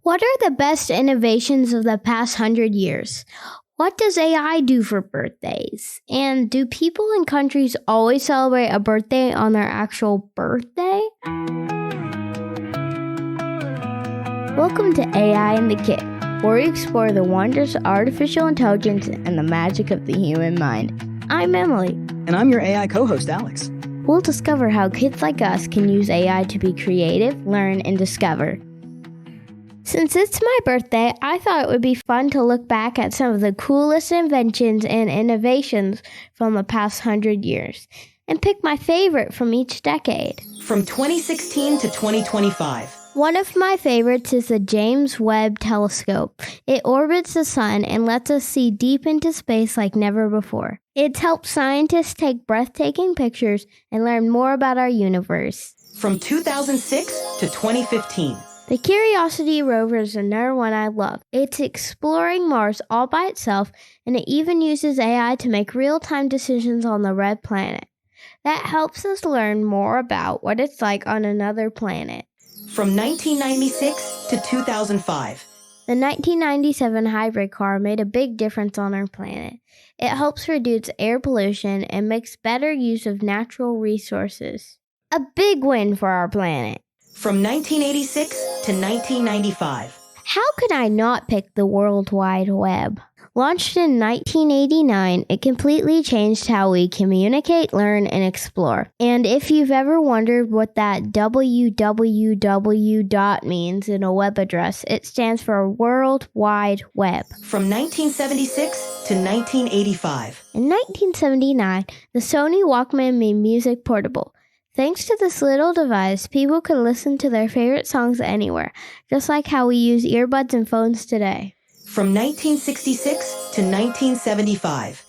What are the best innovations of the past 100 years? What does AI do for birthdays? And do people in countries always celebrate a birthday on their actual birthday? Welcome to AI and the Kid, where we explore the wonders of artificial intelligence and the magic of the human mind. I'm Emily. And I'm your AI co-host, Alex. We'll discover how kids like us can use AI to be creative, learn, and discover. Since it's my birthday, I thought it would be fun to look back at some of the coolest inventions and innovations from the past 100 years and pick my favorite from each decade. From 2016 to 2025. One of my favorites is the James Webb Telescope. It orbits the sun and lets us see deep into space like never before. It's helped scientists take breathtaking pictures and learn more about our universe. From 2006 to 2015. The Curiosity rover is another one I love. It's exploring Mars all by itself, and it even uses AI to make real-time decisions on the red planet. That helps us learn more about what it's like on another planet. From 1996 to 2005. The 1997 hybrid car made a big difference on our planet. It helps reduce air pollution and makes better use of natural resources. A big win for our planet. From 1986 to 1995. How could I not pick the World Wide Web? Launched in 1989, it completely changed how we communicate, learn, and explore. And if you've ever wondered what that www means in a web address, it stands for World Wide Web. From 1976 to 1985. In 1979, the Sony Walkman made music portable. Thanks to this little device, people could listen to their favorite songs anywhere, just like how we use earbuds and phones today. From 1966 to 1975.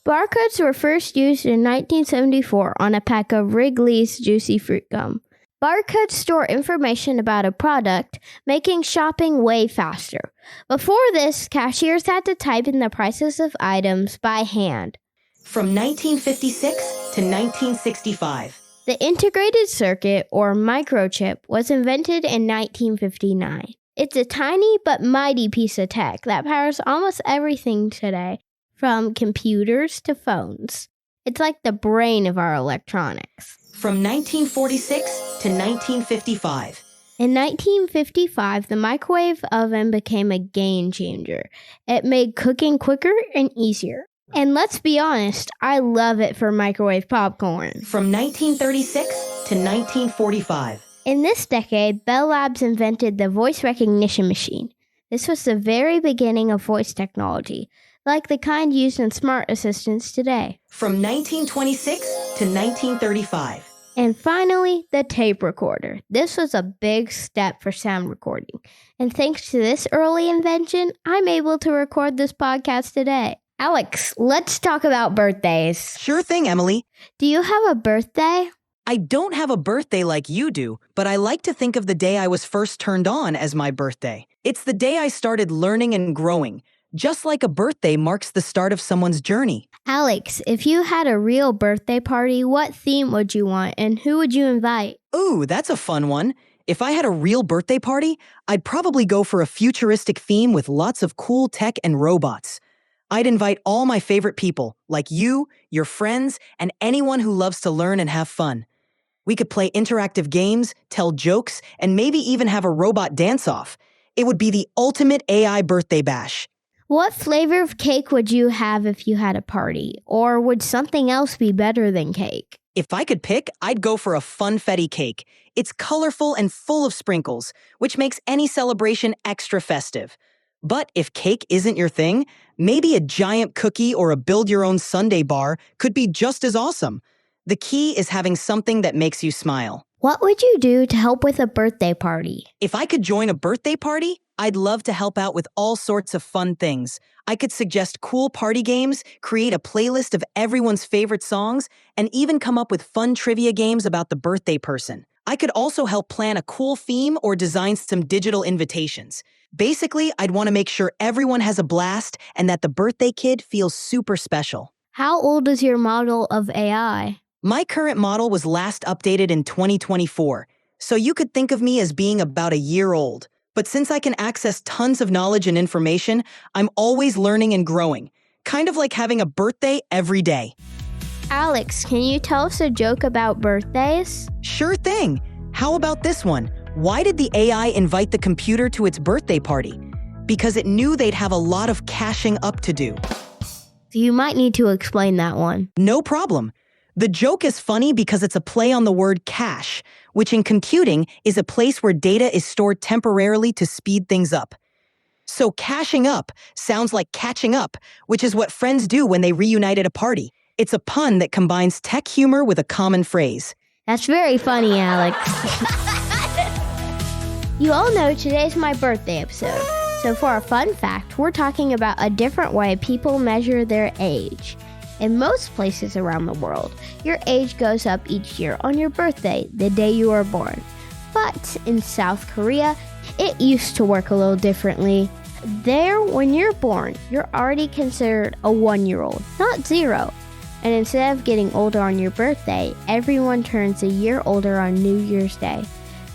Barcodes were first used in 1974 on a pack of Wrigley's Juicy Fruit Gum. Barcodes store information about a product, making shopping way faster. Before this, cashiers had to type in the prices of items by hand. From 1956 to 1965. The integrated circuit, or microchip, was invented in 1959. It's a tiny but mighty piece of tech that powers almost everything today, from computers to phones. It's like the brain of our electronics. From 1946 to 1955. In 1955, the microwave oven became a game changer. It made cooking quicker and easier. And let's be honest, I love it for microwave popcorn. From 1936 to 1945. In this decade, Bell Labs invented the voice recognition machine. This was the very beginning of voice technology, like the kind used in smart assistants today. From 1926 to 1935. And finally, the tape recorder. This was a big step for sound recording. And thanks to this early invention, I'm able to record this podcast today. Alex, let's talk about birthdays. Sure thing, Emily. Do you have a birthday? I don't have a birthday like you do, but I like to think of the day I was first turned on as my birthday. It's the day I started learning and growing. Just like a birthday marks the start of someone's journey. Alex, if you had a real birthday party, what theme would you want and who would you invite? Ooh, that's a fun one. If I had a real birthday party, I'd probably go for a futuristic theme with lots of cool tech and robots. I'd invite all my favorite people, like you, your friends, and anyone who loves to learn and have fun. We could play interactive games, tell jokes, and maybe even have a robot dance-off. It would be the ultimate AI birthday bash. What flavor of cake would you have if you had a party? Or would something else be better than cake? If I could pick, I'd go for a funfetti cake. It's colorful and full of sprinkles, which makes any celebration extra festive. But if cake isn't your thing, maybe a giant cookie or a build-your-own sundae bar could be just as awesome. The key is having something that makes you smile. What would you do to help with a birthday party? If I could join a birthday party, I'd love to help out with all sorts of fun things. I could suggest cool party games, create a playlist of everyone's favorite songs, and even come up with fun trivia games about the birthday person. I could also help plan a cool theme or design some digital invitations. Basically, I'd want to make sure everyone has a blast and that the birthday kid feels super special. How old is your model of AI? My current model was last updated in 2024, so you could think of me as being about a year old. But since I can access tons of knowledge and information, I'm always learning and growing. Kind of like having a birthday every day. Alex, can you tell us a joke about birthdays? Sure thing. How about this one? Why did the AI invite the computer to its birthday party? Because it knew they'd have a lot of cashing up to do. You might need to explain that one. No problem. The joke is funny because it's a play on the word cache, which in computing is a place where data is stored temporarily to speed things up. So cashing up sounds like catching up, which is what friends do when they reunite at a party. It's a pun that combines tech humor with a common phrase. That's very funny, Alex. You all know today's my birthday episode. So for a fun fact, we're talking about a different way people measure their age. In most places around the world, your age goes up each year on your birthday, the day you were born. But in South Korea, it used to work a little differently. There, when you're born, you're already considered a 1-year-old, not 0. And instead of getting older on your birthday, everyone turns a year older on New Year's Day.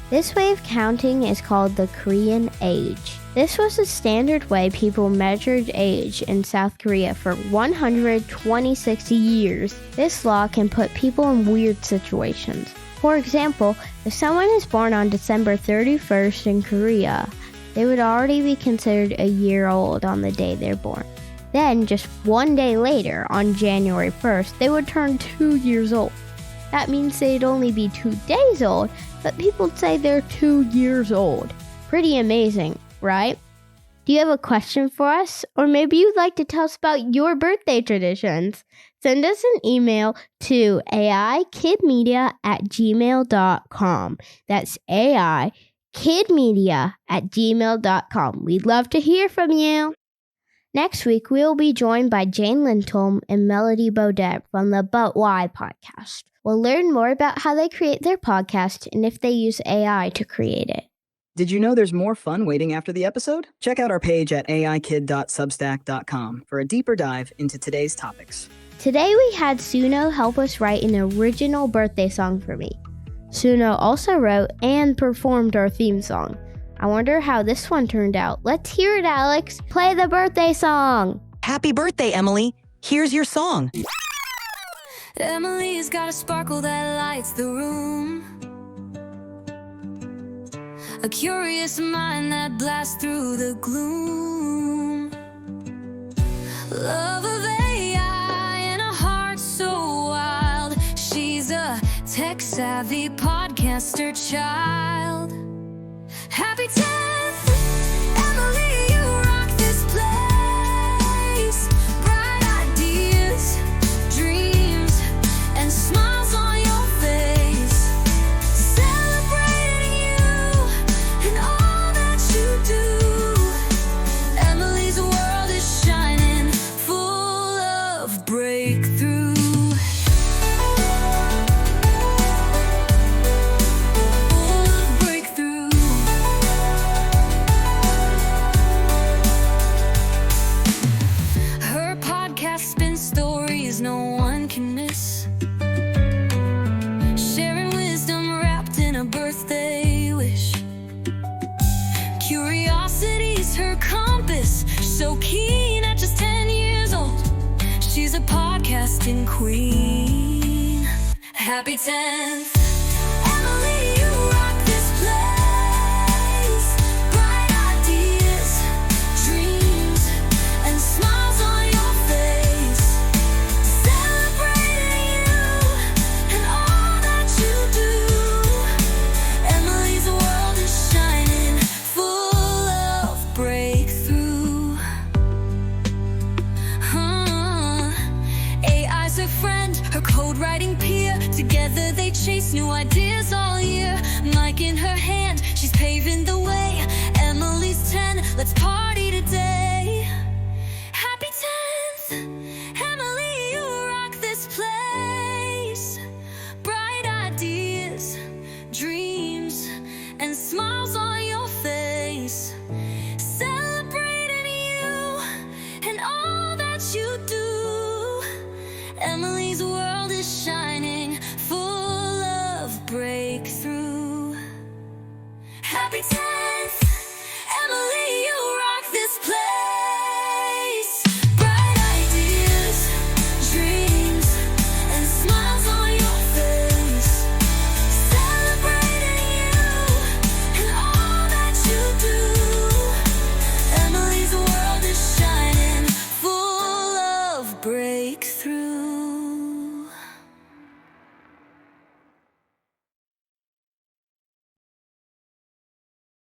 This way of counting is called the Korean age. This was the standard way people measured age in South Korea for 126 years. This law can put people in weird situations. For example, if someone is born on December 31st in Korea, they would already be considered a year old on the day they're born. Then, just one day later, on January 1st, they would turn 2 years old. That means they'd only be 2 days old, but people'd say they're 2 years old. Pretty amazing, right? Do you have a question for us? Or maybe you'd like to tell us about your birthday traditions? Send us an email to aikidmedia@gmail.com. That's aikidmedia@gmail.com. We'd love to hear from you. Next week, we'll be joined by Jane Lindholm and Melody Baudet from the But Why podcast. We'll learn more about how they create their podcast and if they use AI to create it. Did you know there's more fun waiting after the episode? Check out our page at aikid.substack.com for a deeper dive into today's topics. Today we had Suno help us write an original birthday song for me. Suno also wrote and performed our theme song. I wonder how this one turned out. Let's hear it, Alex. Play the birthday song. Happy birthday, Emily. Here's your song. Emily's got a sparkle that lights the room, a curious mind that blasts through the gloom, love of AI and a heart so wild. She's a tech-savvy podcaster child. Happy 10th, Emily, you rock this place. Bright ideas, dreams, and smiles on your face. Celebrating you and all that you do. Emily's world is shining, full of breakthrough. No one can miss, sharing wisdom wrapped in a birthday wish. Curiosity's her compass, so keen at just 10 years old. She's a podcasting queen. Happy 10th.